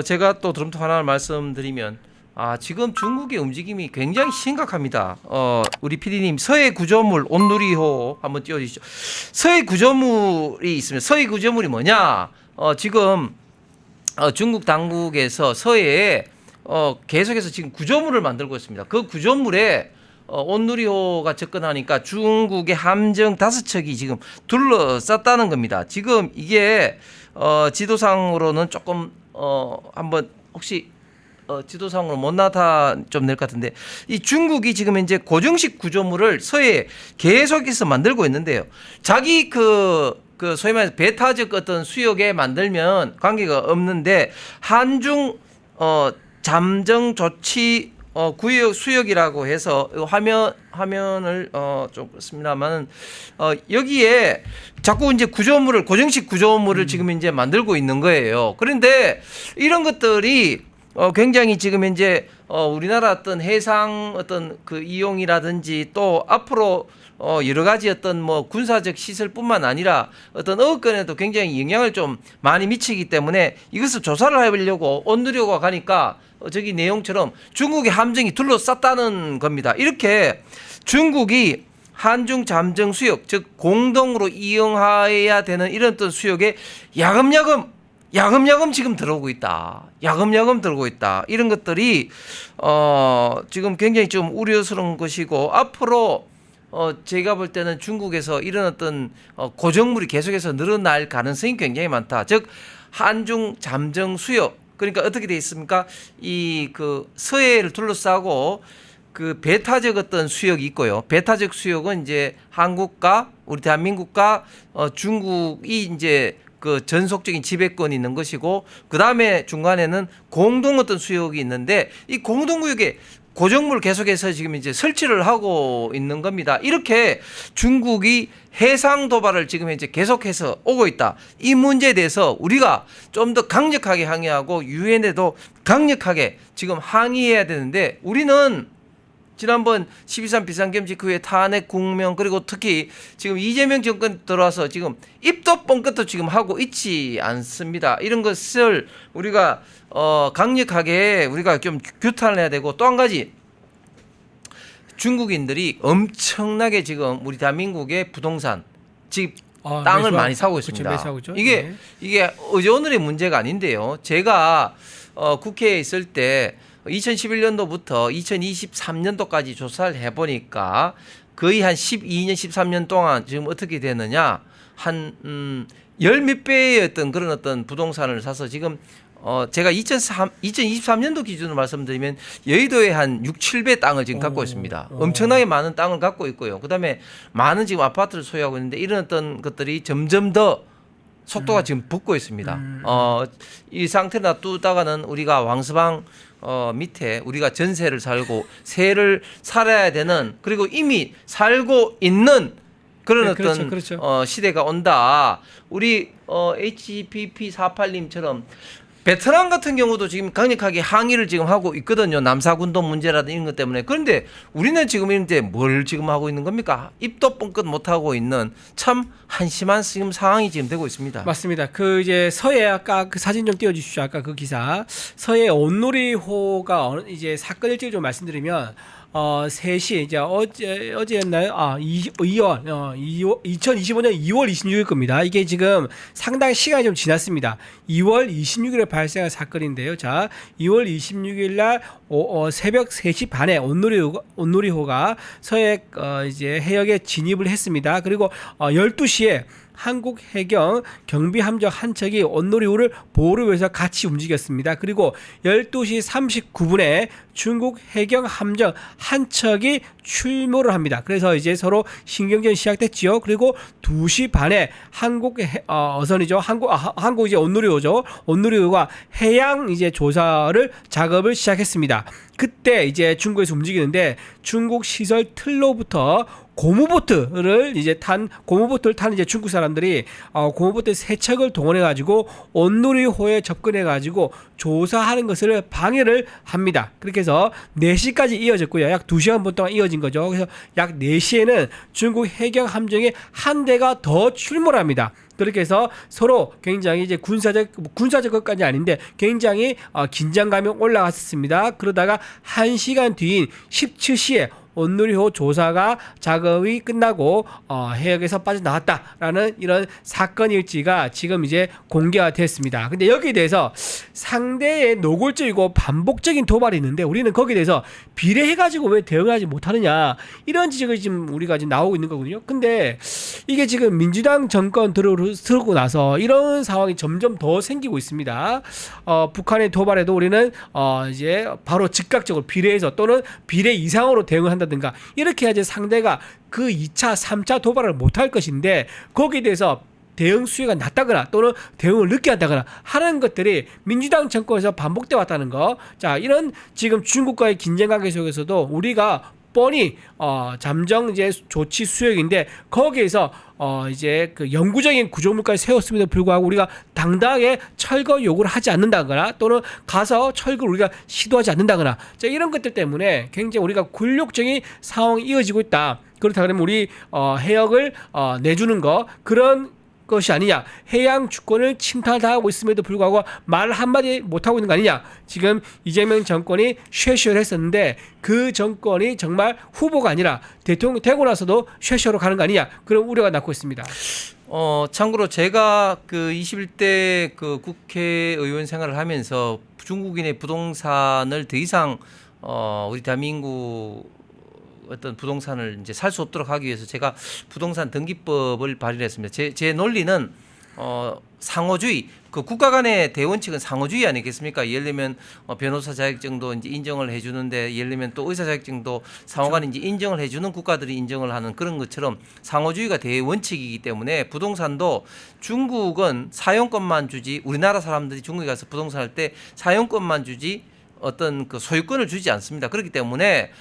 제가 또 드럼통 하나 말씀드리면, 지금 중국의 움직임이 굉장히 심각합니다. 우리 PD님, 서해 구조물 온누리호 한번 띄워주시죠. 서해 구조물이 있으면, 서해 구조물이 뭐냐? 지금 중국 당국에서 서해에 계속해서 지금 구조물을 만들고 있습니다. 그 구조물에 온누리호가 접근하니까 중국의 함정 5척이 지금 둘러쌌다는 겁니다. 지금 이게 지도상으로는 조금 한번 혹시 지도상으로 못 나타 좀 낼 것 같은데, 이 중국이 지금 이제 고정식 구조물을 서해에 계속해서 만들고 있는데요. 자기 소위 말해서 배타적 어떤 수역에 만들면 관계가 없는데, 한중 잠정 조치 구역 수역이라고 해서 화면을 좀 씁니다만, 여기에 자꾸 이제 구조물을, 고정식 구조물을 지금 이제 만들고 있는 거예요. 그런데 이런 것들이 굉장히 지금 이제 우리나라 어떤 해상 어떤 그 이용이라든지, 또 앞으로 여러 가지 어떤 뭐 군사적 시설뿐만 아니라 어떤 어업권에도 굉장히 영향을 좀 많이 미치기 때문에 이것을 조사를 해보려고 온누리호가 가니까 저기 내용처럼 중국의 함정이 둘러쌌다는 겁니다. 이렇게 중국이 한중 잠정 수역, 즉 공동으로 이용해야 되는 이런 어떤 수역에 야금야금 지금 들어오고 있다. 야금야금 들어오고 있다. 이런 것들이 지금 굉장히 좀 우려스러운 것이고, 앞으로 제가 볼 때는 중국에서 이런 어떤 고정물이 계속해서 늘어날 가능성이 굉장히 많다. 즉 한중 잠정 수역, 그러니까 어떻게 돼 있습니까? 이 서해를 둘러싸고 그 배타적 어떤 수역이 있고요. 배타적 수역은 이제 한국과 우리 대한민국과 중국이 이제 그 전속적인 지배권이 있는 것이고, 그 다음에 중간에는 공동 어떤 수역이 있는데, 이 공동구역에 고정물 계속해서 지금 이제 설치를 하고 있는 겁니다. 이렇게 중국이 해상 도발을 지금 이제 계속해서 오고 있다. 이 문제에 대해서 우리가 좀 더 강력하게 항의하고 유엔에도 강력하게 지금 항의해야 되는데, 우리는 지난번 12.3 비상겸직 후에 탄핵 국면, 그리고 특히 지금 이재명 정권 들어와서 지금 입도 뻥끗도 지금 하고 있지 않습니다. 이런 것을 우리가 강력하게 우리가 좀 규탄을 해야 되고, 또 한 가지, 중국인들이 엄청나게 지금 우리 대한민국의 부동산, 집, 땅을 많이 사고 있습니다. 그렇죠, 이게 어제 오늘의 문제가 아닌데요. 제가 국회에 있을 때 2011년도부터 2023년도까지 조사를 해보니까 거의 한 12년, 13년 동안 지금 어떻게 되느냐, 한 열 몇 배의 그런 어떤 부동산을 사서 지금 제가 2023년도 기준으로 말씀드리면 여의도에 한 6, 7배 땅을 지금 갖고 있습니다. 엄청나게 많은 땅을 갖고 있고요. 그다음에 많은 지금 아파트를 소유하고 있는데, 이런 어떤 것들이 점점 더 속도가 지금 붙고 있습니다. 이 상태 놔두다가는 우리가 왕서방 밑에 우리가 전세를 살고 세를 살아야 되는, 그리고 이미 살고 있는 그런 어떤 시대가 온다. 우리 HPP 48님처럼 베트남 같은 경우도 지금 강력하게 항의를 지금 하고 있거든요. 남사군도 문제라든지 이런 것 때문에. 그런데 우리는 지금 이제 뭘 지금 하고 있는 겁니까? 입도 뻥끗 못 하고 있는 참 한심한 지금 상황이 지금 되고 있습니다. 맞습니다. 그 이제 서해, 아까 그 사진 좀 띄워주십시오. 아까 그 기사 서해 온누리호가 이제 사건 일지를 좀 말씀드리면 3시 이제 어제였나요? 2025년 2월 26일 겁니다. 이게 지금 상당히 시간이 좀 지났습니다. 2월 26일에 발생한 사건인데요. 자, 2월 26일 날 새벽 3시 반에 온누리호가 서해 이제 해역에 진입을 했습니다. 그리고 12시에 한국 해경 경비 함정 한 척이 온누리호를 보호를 위해서 같이 움직였습니다. 그리고 12시 39분에 중국 해경 함정 한 척이 출몰을 합니다. 그래서 이제 서로 신경전이 시작됐지요. 그리고 2시 반에 한국 어선이죠. 한국 이제 온누리호죠. 온누리호가 해양 이제 조사를 작업을 시작했습니다. 그때 이제 중국에서 움직이는데, 중국 시설 틀로부터 고무보트를 타는 이제 중국 사람들이 고무보트 3척을 동원해 가지고 온누리호에 접근해 가지고 조사하는 것을 방해를 합니다. 그렇게 해서 4시까지 이어졌고요. 약 2시간 반 동안 이어진 거죠. 그래서 약 4시에는 중국 해경 함정이 한 대가 더 출몰합니다. 그렇게 해서 서로 굉장히 이제 군사적 것까지 아닌데 굉장히 긴장감이 올라갔었습니다. 그러다가 1시간 뒤인 17시에 온누리호 조사가 작업이 끝나고 해역에서 빠져나왔다라는 이런 사건 일지가 지금 이제 공개가 됐습니다. 근데 여기에 대해서 상대의 노골적이고 반복적인 도발이 있는데 우리는 거기에 대해서 비례해가지고 왜 대응하지 못하느냐 이런 지적이 지금 우리가 지금 나오고 있는 거거든요. 근데 이게 지금 민주당 정권 들어오고 나서 이런 상황이 점점 더 생기고 있습니다. 북한의 도발에도 우리는 이제 바로 즉각적으로 비례해서 또는 비례 이상으로 대응을 한다든가 이렇게 해야지 상대가 그 2차, 3차 도발을 못할 것인데 거기에 대해서 대응 수위가 낮다거나 또는 대응을 늦게 한다거나 하는 것들이 민주당 정권에서 반복돼 왔다는 거. 자, 이런 지금 중국과의 긴장관계 속에서도 우리가 뻔히 잠정 이제 조치 수역인데 거기에서 이제 그 영구적인 구조물까지 세웠음에도 불구하고 우리가 당당하게 철거 요구를 하지 않는다거나 또는 가서 철거를 우리가 시도하지 않는다거나 자, 이런 것들 때문에 굉장히 우리가 굴욕적인 상황이 이어지고 있다. 그렇다 그러면 우리 해역을 내주는 거 그런 것이 아니냐. 해양 주권을 침탈당하고 있음에도 불구하고 말 한마디 못하고 있는 거 아니냐. 지금 이재명 정권이 쉐쉐를 했었는데 그 정권이 정말 후보가 아니라 대통령 되고 나서도 쉐쉐로 가는 거 아니냐. 그런 우려가 낳고 있습니다. 참고로 제가 그 21대 그 국회의원 생활을 하면서 중국인의 부동산을 더 이상 우리 대한민국 어떤 부동산을 이제 살 수 없도록 하기 위해서 제가 부동산 등기법을 발의했습니다. 제 논리는 상호주의, 그 국가 간의 대원칙은 상호주의 아니겠습니까? 예를 들면 변호사 자격증도 이제 인정을 해주는데 예를 들면 또 의사 자격증도 상호간에 이제 인정을 해주는 국가들이 인정을 하는 그런 것처럼 상호주의가 대원칙이기 때문에 부동산도 중국은 사용권만 주지 우리나라 사람들이 중국에 가서 부동산 할 때 사용권만 주지 어떤 그 소유권을 주지 않습니다. 그렇기 때문에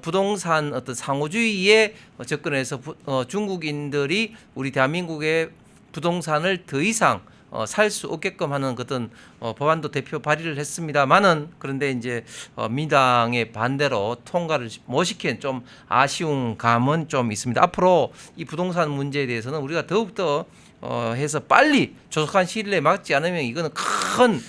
부동산 어떤 상호주의에 접근해서 중국인들이 우리 대한민국의 부동산을 더 이상 살 수 없게끔 하는 어떤 법안도 대표 발의를 했습니다만은 그런데 이제 민당의 반대로 통과를 못 시킨 좀 아쉬운 감은 좀 있습니다. 앞으로 이 부동산 문제에 대해서는 우리가 더욱더 해서 빨리 조속한 시일 내에 막지 않으면 이거는 큰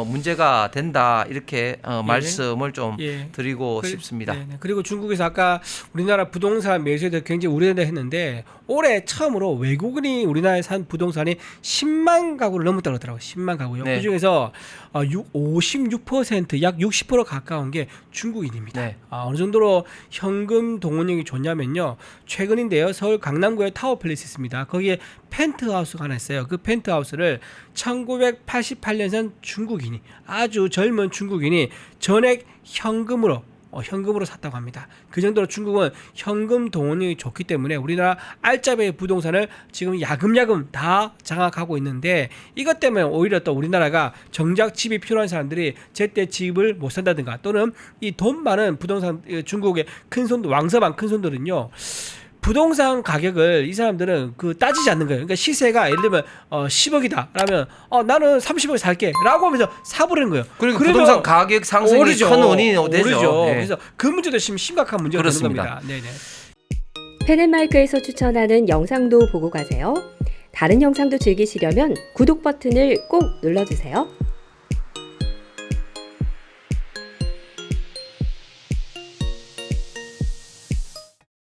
문제가 된다 이렇게 말씀을 좀 드리고 싶습니다. 그리고 중국에서 아까 우리나라 부동산 매수에 대해 굉장히 우려된다 했는데 올해 처음으로 외국인이 우리나라에 산 부동산이 10만 가구를 넘었다고 하더라고요. 10만 가구요. 네. 그중에서 56%, 약 60% 가까운 게 중국인입니다. 네. 어느 정도로 현금 동원력이 좋냐면요. 최근인데요. 서울 강남구에 타워팰리스 있습니다. 거기에 펜트하우스가 하나 있어요. 그 펜트하우스를 1988년생 중국인이 아주 젊은 중국인이 전액 현금으로 샀다고 합니다. 그 정도로 중국은 현금 동원력이 좋기 때문에 우리나라 알짜배기 부동산을 지금 야금야금 다 장악하고 있는데 이것 때문에 오히려 또 우리나라가 정작 집이 필요한 사람들이 제때 집을 못 산다든가 또는 이 돈 많은 부동산 중국의 큰손들 왕서방 큰손들은요. 부동산 가격을 이 사람들은 그 따지지 않는 거예요. 그러니까 시세가 예를 들면 10억이다. 라면 나는 30억에 살게. 라고 하면서 사버리는 거예요. 그리고 부동산 가격 상승이 큰 원인이 되죠. 네. 그래서 그 문제도 심각한 문제가 되는 겁니다. 네네. 펜앤마이크에서 추천하는 영상도 보고 가세요. 다른 영상도 즐기시려면 구독 버튼을 꼭 눌러주세요.